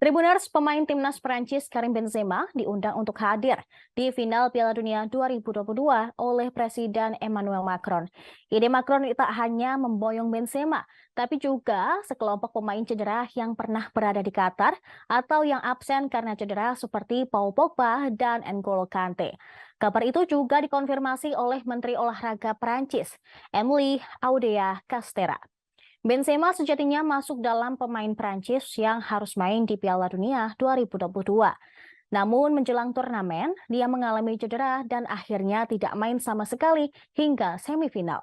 Tribuners, pemain timnas Prancis Karim Benzema diundang untuk hadir di final Piala Dunia 2022 oleh Presiden Emmanuel Macron. Ide Macron tak hanya memboyong Benzema, tapi juga sekelompok pemain cedera yang pernah berada di Qatar atau yang absen karena cedera seperti Paul Pogba dan N'Golo Kante. Kabar itu juga dikonfirmasi oleh Menteri Olahraga Prancis, Emily Audea Castera. Benzema sejatinya masuk dalam pemain Prancis yang harus main di Piala Dunia 2022. Namun menjelang turnamen, dia mengalami cedera dan akhirnya tidak main sama sekali hingga semifinal.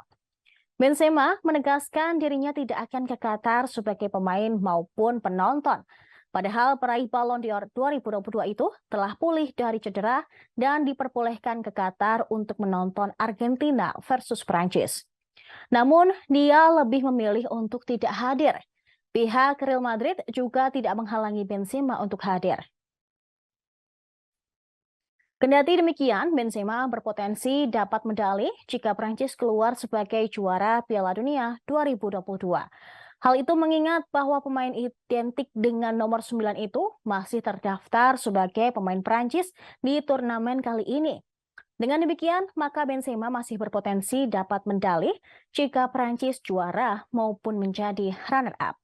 Benzema menegaskan dirinya tidak akan ke Qatar sebagai pemain maupun penonton. Padahal peraih Ballon d'Or 2022 itu telah pulih dari cedera dan diperbolehkan ke Qatar untuk menonton Argentina versus Prancis. Namun, dia lebih memilih untuk tidak hadir. Pihak Real Madrid juga tidak menghalangi Benzema untuk hadir. Kendati demikian, Benzema berpotensi dapat medali jika Prancis keluar sebagai juara Piala Dunia 2022. Hal itu mengingat bahwa pemain identik dengan nomor 9 itu masih terdaftar sebagai pemain Prancis di turnamen kali ini. Dengan demikian, maka Benzema masih berpotensi dapat medali jika Prancis juara maupun menjadi runner-up.